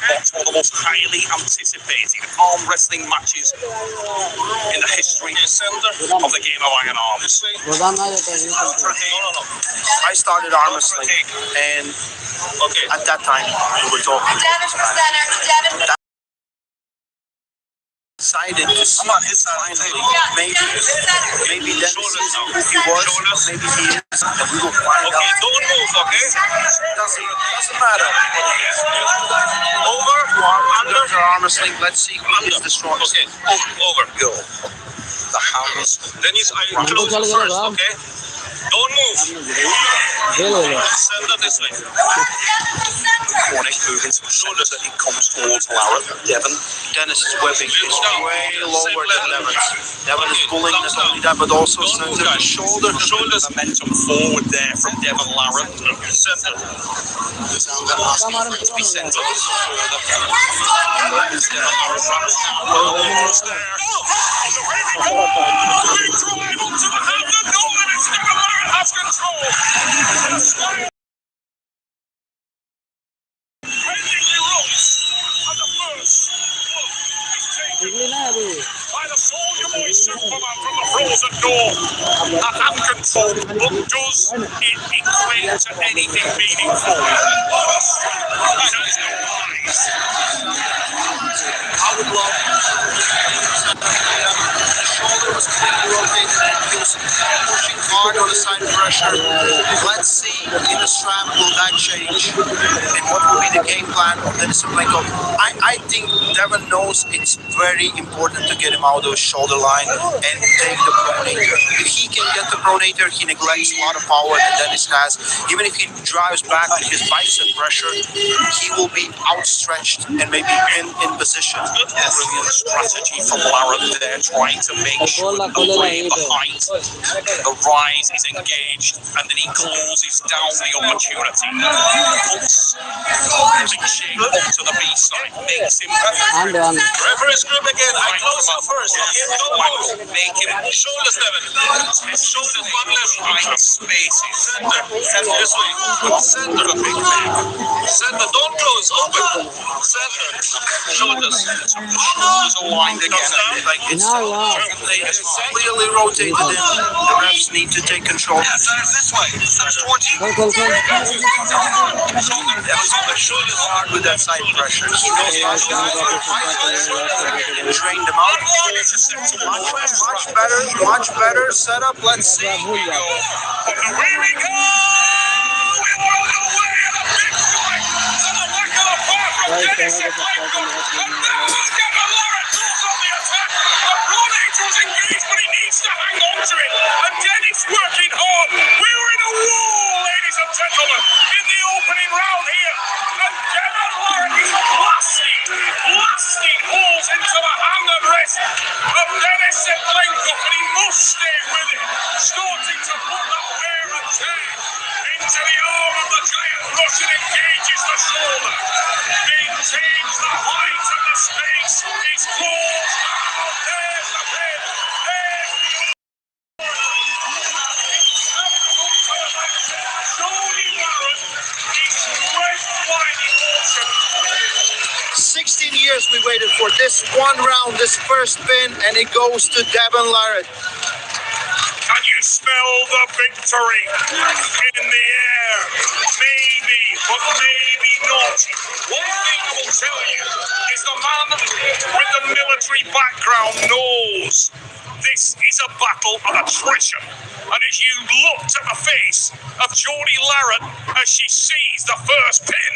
watch one of the most highly anticipated arm wrestling matches in the history of the game of Iron Arms. I started arm wrestling, and at that time we were talking. Decided to see finally, maybe Dennis is who he was, maybe he is, and we will find out. Don't move, okay? Doesn't matter. Over, under arm wrestling. Let's see who is the strongest. Okay, over. Go. The hands. Dennis, I close you first, okay? Don't move. Send it this way. Cornick moving to the shoulder that he comes towards Lara. Dennis's webbing is way lower than Devon's. Devon is pulling not only that, but also sends the shoulder. Shoulders momentum forward there from Devon Lara. Center. To be sent on his shoulder. Big drive onto the hand of Nolan. It's Devon Lara has control. By the soldier boy Superman from the frozen door. A hand control, but does it equate to anything meaningful? It has no eyes. I would love the shoulder was completely rotated and he was pushing hard on the side pressure. Let's see in the strap will that change and what will be the game plan of Dennis Blanco. I think Devon knows it's very important to get him out of the shoulder line and take the pronator. If he can get the pronator, he neglects a lot of power that Dennis has. Even if he drives back with his bicep pressure, he will be outstretched and maybe in position. Brilliant strategy from Lara there, trying to make sure that the way behind the rise is engaged, and then he closes down the opportunity. Puts big shape up to the B-side, makes him referee's group again. I close you first. Make him shoulders, Devon. Shoulders, one left, right spaces. Center this way. Center a big man. Center, don't close, open. Center. Shoulders. Shoulders aligned again. Like it's clearly rotated in. The refs need to take control. Yeah, Center's this way. Center's towards you. Shoulders hard with that side pressure. He knows and train them out. Much better setup. Let's see. Here we go. Away we go. We're on the way and a big fight to the back of the park from Dennis and Michael. And now let's get the Lara tools on the attack. The Pronator's engaged, but he needs to hang on to it. And Dennis working hard. We're in a wall, ladies and gentlemen, in the opening round here. And Devon Lara is blasting holes into the hand and wrist of Dennis Blenkoff, and he must stay with it, starting to put that wear and tear into the arm of the giant Russian, engages the shoulder, maintains the height and the space, he's closed, there's the pin, there's the Jody Warren is stretched wide emotion. 16 years we waited for this one round, this first pin, and it goes to Devon Lara. Can you smell the victory in the air? Maybe, but maybe not. One thing I will tell you is the man with the military background knows this is a battle of attrition. And as you looked at the face of Jody Lara as she sees the first pin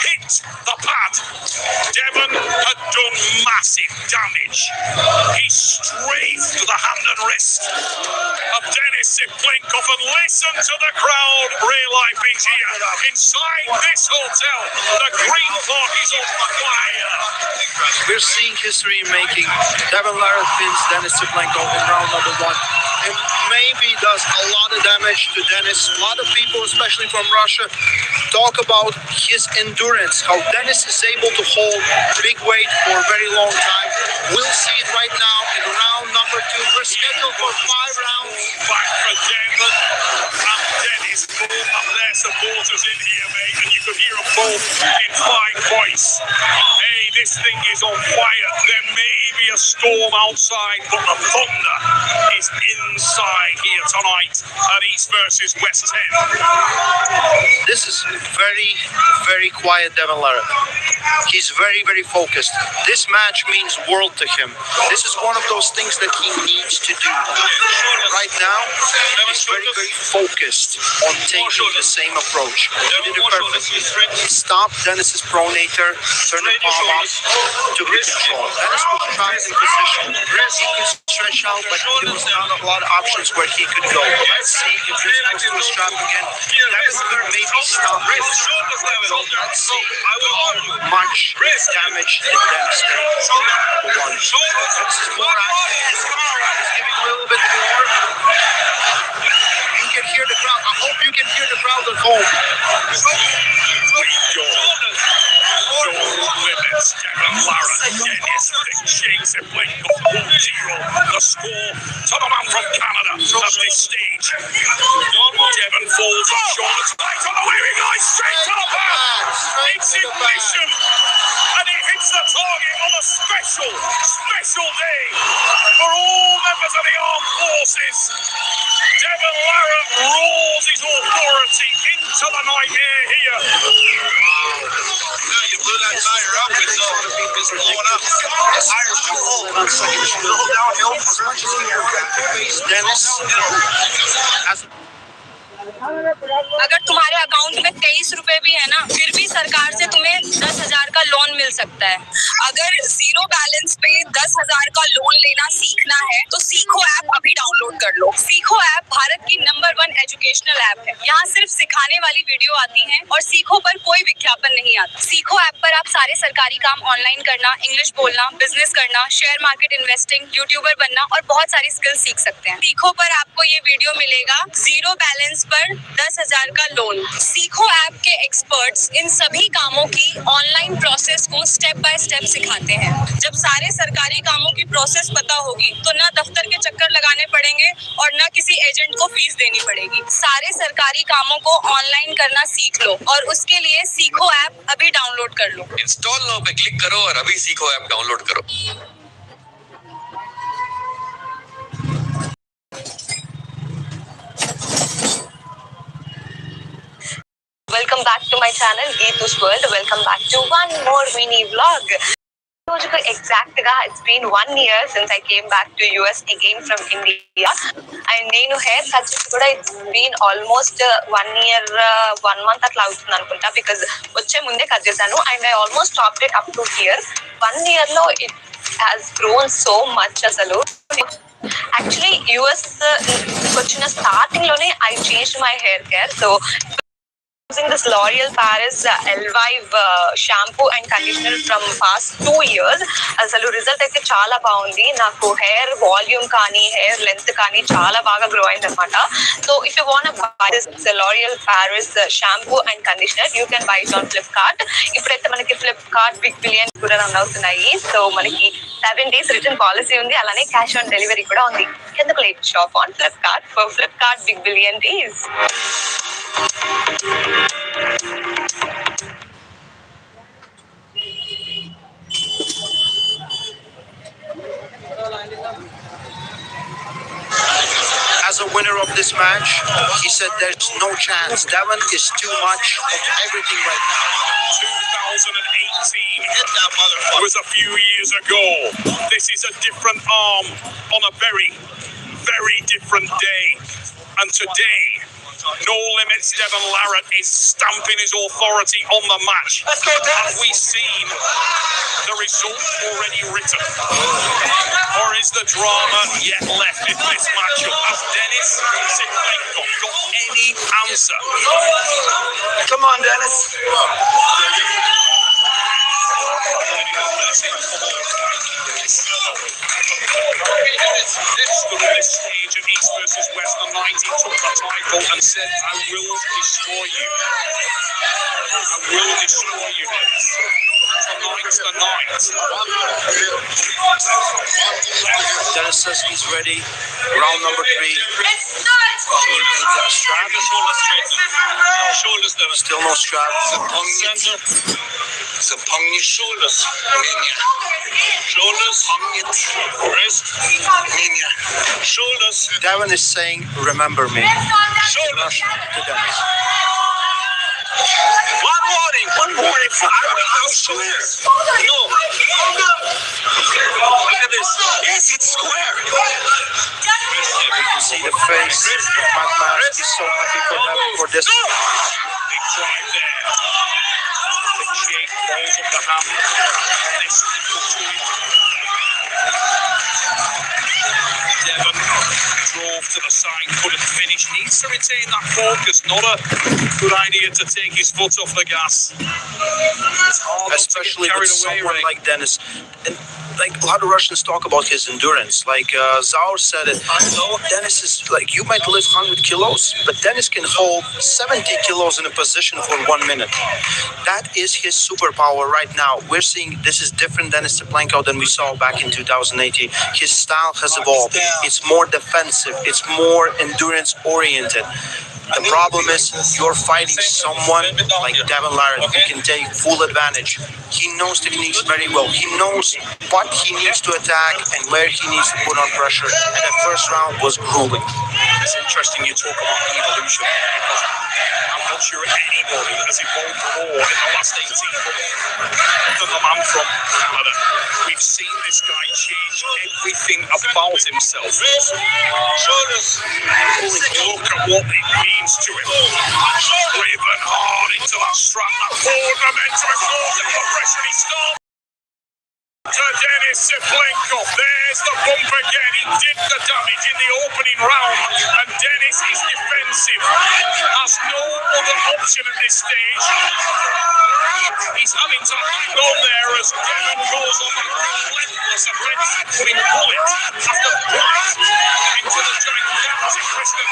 hit the pad, Devon had done massive damage. He strafed the hand and wrist of Dennis Blenkoff, and listen to the crowd. Real life is here inside this hotel. The Green Park is on fire. We're seeing history making. Devon Lara pins Dennis Blenkoff in round number 1. It maybe does a lot of damage to Dennis. A lot of people, especially from Russia, talk about his endurance, how Dennis is able to hold big weight for a very long time. We'll see it right now in round number 2. We're scheduled for 5 rounds. Back for Devon. Dennis brought up their supporters in here, mate, and you could hear them both in fine voice. Hey, this thing is on fire. There may be a storm outside, but the thunder is inside here tonight at East versus West 10. This is very, very quiet Devon Lara. He's very, very focused. This match means world to him. This is one of those things that he needs to do. Right now, he's very, very focused on taking the same approach. He did it perfectly. He stopped Dennis's pronator, turned the palm up, took the control. Dennis was trapped in position. He could stretch out, but there was not a lot of options where he could go. Let's see if this goes to a strap again. Dennis could maybe stop it. Let's see how much damage did Dennis take. Dennis is more active. He's giving a little bit more. You can hear the crowd. I hope you can hear the crowd at home. No limits, Devon Lara, Dennis, Jason Blanco, 1-0. The score to the man from Canada at this stage. Devon falls on shoulders, right on the waving line, straight to the back. It's ignition, and he hits the target on a special day for all members of the armed forces. Devon Lara rolls his authority into the night air here. You blew that tire up, it's blowing up. The tire's too old. Downhill. Dennis has अगर तुम्हारे account में 23 रुपए भी है ना, फिर भी सरकार से तुम्हें 10,000 का लोन मिल सकता है। अगर जीरो बैलेंस पे 10,000 का लोन लेना सीखना है तो सीखो ऐप अभी डाउनलोड कर लो। सीखो ऐप भारत की नंबर 1 एजुकेशनल ऐप है। यहाँ सिर्फ सिखाने वाली वीडियो आती हैं और सीखो पर कोई विज्ञापन नहीं आता। सीखो ऐप पर आप सारे सरकारी काम ऑनलाइन करना, इंग्लिश बोलना, बिजनेस करना, शेयर मार्केट इन्वेस्टिंग, यूट्यूबर बनना और बहुत सारी स्किल्स सीख सकते हैं। सीखो पर आपको ये वीडियो मिलेगा, जीरो बैलेंस पर 10,000 का लोन। सीखो ऐप के एक्सपर्ट्स इन सभी कामों की ऑनलाइन प्रोसेस को स्टेप बाय स्टेप सिखाते हैं। जब सारे सरकारी कामों की प्रोसेस पता होगी तो ना दफ्तर के चक्कर लगाने पड़ेंगे और ना किसी एजेंट को फीस देनी पड़ेगी। सारे सरकारी कामों को ऑनलाइन करना सीख लो और उसके लिए सीखो ऐप अभी डाउनलोड कर लो। इंस्टॉल नाउ पे क्लिक करो और अभी सीखो ऐप डाउनलोड करो। Welcome back to my channel, Geetu's World. Welcome back to one more mini vlog. Exact ga, it's been 1 year since I came back to US again from India. And nenu hair cut kuda it's been almost 1 year 1 month atla avutundi anukunta because వచ్చే ముందే cut చేశాను and I almost stopped it up to here. 1 year lo it has grown so much asalu. Actually US వచ్చిన starting lone I changed my hair care, so using this L'Oreal Paris Elvive shampoo and conditioner from past 2 years. అసలు result అయితే చాలా బాగుంది. నాకు hair volume కానీ hair length కానీ చాలా బాగా గ్రో అయింది అనమాట. So if you want buy this L'Oreal Paris shampoo and conditioner you can buy it on Flipkart. ఇప్పుడైతే మనకి Flipkart Big Billion కూడా రన్ అవుతున్నాయి. సో మనకి 7 days రిటర్న్ పాలసీ ఉంది, అలానే క్యాష్ ఆన్ డెలివరీ కూడా ఉంది. ఎందుకు late, shop on Flipkart for Flipkart Big Billion days. As a winner of this match, he said there's no chance. Devon is too much of everything right now. 2018 was a few years ago. This is a different arm on a very, very different day. And today, No Limits Devon Lara is stamping his authority on the match. Have we seen the result already written? Or is the drama yet left in this matchup? Has Dennis Sipenko got any answer? Come on, Dennis. Stood at this stage of East versus West, the 90 took the title and said, I will destroy you. I will destroy you, Dennis. Tonight's the night. Dennis says he's ready. Round number 3. It's not Strap. Shoulders straight. No, shoulders down. Still no strap. Center. Zapong your shoulders. Minya. Shoulders. Wrist. Minya. Shoulders. Devin is saying, remember me. Shoulders. To Dennis. One warning. One warning. I will have shoulders. No. Look at this. Yes, it's square. You can see the face of McMahon. He's so happy for this. Big drive there. Big shake, balls up the hand. Dennis Devon drove to the side, couldn't finish. Needs to retain that focus. Not a good idea to take his foot off the gas. It's hard not to get Especially carried with away, someone Ray. like Dennis. And like a lot of Russians talk about his endurance. Like Zaur said it. Dennis is like, you might lift 100 kilos, but Dennis can hold 70 kilos in a position for 1 minute. That is his superpower right now. We're seeing this is different Dennis Steplenko than we saw back in 2018. His style has evolved. It's more defensive. It's more endurance oriented. The problem is you're fighting someone like Devin Larratt who can take full advantage. He knows techniques very well. He knows what he needs to attack and where he needs to put on pressure. And the first round was grueling. It's interesting you talk about evolution because I'm not sure anybody has evolved more in the last 18 months than the man from Canada. We've seen this guy change everything about himself. Shoulders. Look at what it means to him. Driven hard into that strap, that forward momentum, of course, and the pressure he stopped. To Denis Steplenko. There's the bump again. He did the damage in the opening round, and Denis is defensive. Has no other option at this stage. He's having to hang on there as Devon goes on that relentless offensive, putting bullet after bullet into the gigantic wrist of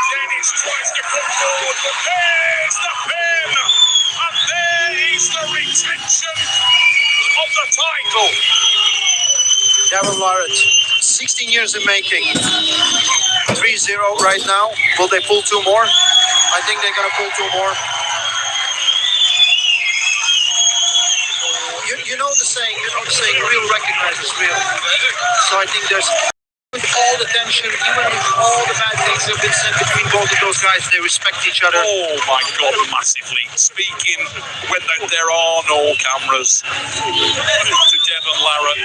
Denis tries to come forward, but there's the pin, and there is the retention of the title. Devin Larratt, 16 years in making. 3-0 right now. Will they pull two more? I think they're going to pull two more. You know the saying, real recognizes real. So I think there's, with all the tension, even with all the bad things that have been said between both of those guys, they respect each other. Oh my God, massively. Speaking when there are no cameras, to Devin Larratt,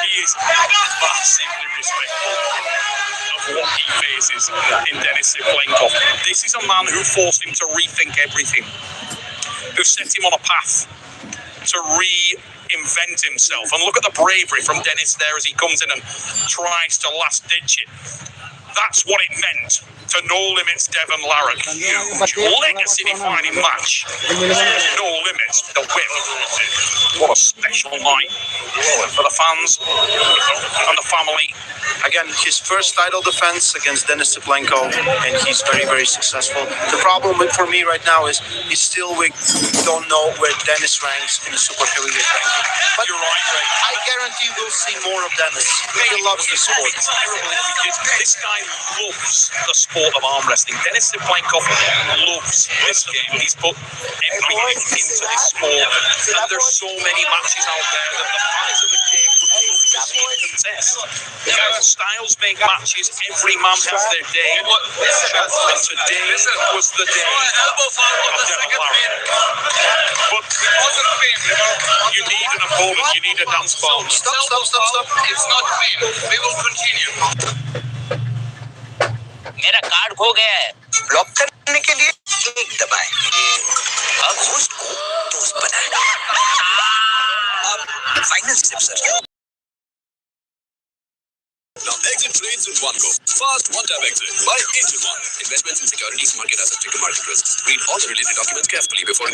he is massively respectful of what he faces in Denis Steplenko. This is a man who forced him to rethink everything, who set him on a path to reinvent himself. And look at the bravery from Denis there as he comes in and tries to last ditch it. That's what it meant to No Limits Devin Larratt. Huge legacy-defining match. No Limits, the whip. What a special night for the fans and the family. Again, his first title defense against Denis Steplenko, and he's very, very successful. The problem for me right now is we don't know where Denis ranks in the super heavyweight ranking. But you're right, Ray. I guarantee we'll see more of Denis. He loves the sport. This guy loves the sport of arm wrestling. Denis Steplenko loves this game. He's put everything into this sport, and there's so many matches out there that the fans of the game would love to see him contest. Styles make matches. Every man has their day, and today was the day of Devin Larratt. But you need an opponent. You need a dance ball. Stop. It's not pain. We will continue. मेरा card खो गया है block करने के लिए एक दबाएं अब उसको दोस्त बनाएं अब final step sir Exit trades in one go. Fast one-tap exit by Engine One. Investments in securities market are subject to market risks. Read all the related documents carefully before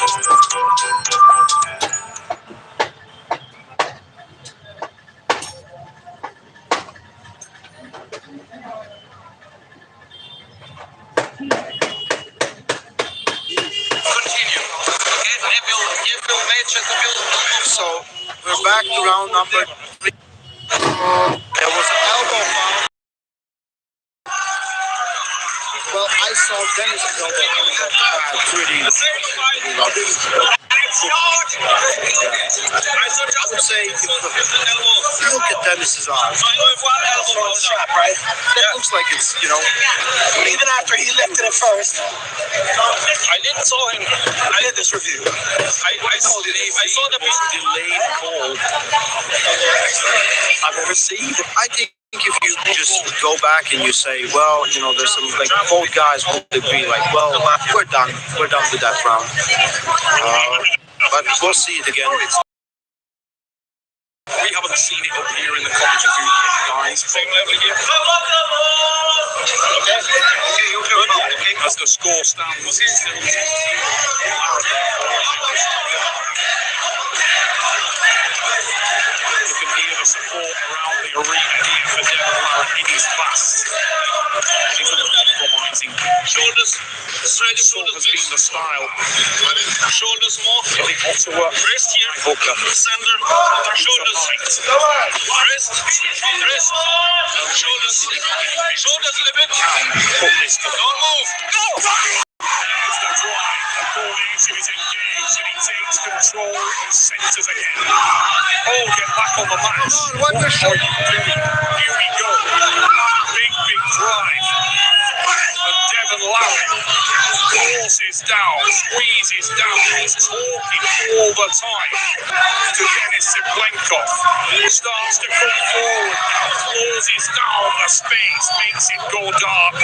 Continue. Give Bill match at the Bill. So we're back to round number 3. There was an elbow foul. Well, I saw Dennis's elbow coming off the pad pretty. I would say, if you look at Dennis's arm, right? That looks like it's, even after he lifted it first. I didn't saw him. I did this review. I saw the most delayed call I've ever seen. I think if you just go back and you say, well, there's some, like, both guys will agree, like, well, we're done with that round. But we'll see it again. We haven't seen it up here in the college of guys. Same level here. Okay, you're good. Okay. As the score stands, it's still you can hear the support around the arena here for Devon Lara in his class. He's uncompromising. Shoulders, straight shoulders has been the style. Shoulders more. I think Ottawa. Wrist here. Hooker. Center. Shoulders. Wrist. Shoulders. Shoulders a little bit. Don't move. Go! It's the drive. The coordination is engaged and he takes control and centers again. Oh, get back on the mat. What the are you doing? Here we go. Big drive. And Devon Lara forces down, squeezes down. He's talking all the time to Denis Siplenkov. Starts to come forward now, closes down the space, makes it go dark.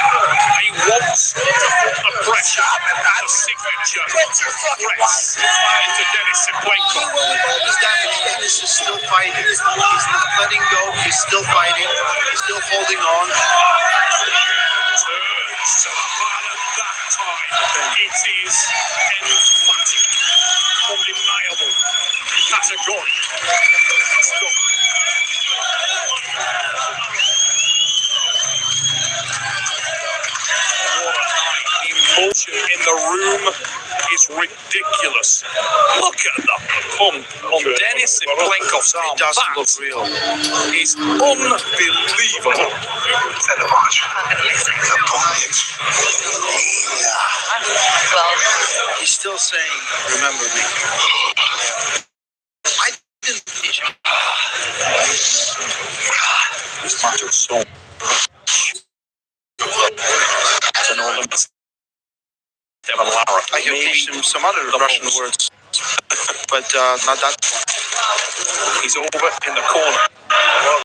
He wants to put the pressure, the signature press into Denis Siplenkov. Even with all this damage, Dennis is still fighting. He's not letting go. He's still fighting. He's still holding on. Turns to the bottom that time. It is emphatic, undeniable, categorical. Stop. What a night. The emotion in the room is ridiculous. Look at the pump on Denis Siplenkov's arm. It doesn't That look real. is unbelievable. Well, He's still saying, remember me. I didn't teach him. This match was so. It's an Olympics. Devon Lara. I can teach him some other Russian words, but not that. He's over in the corner.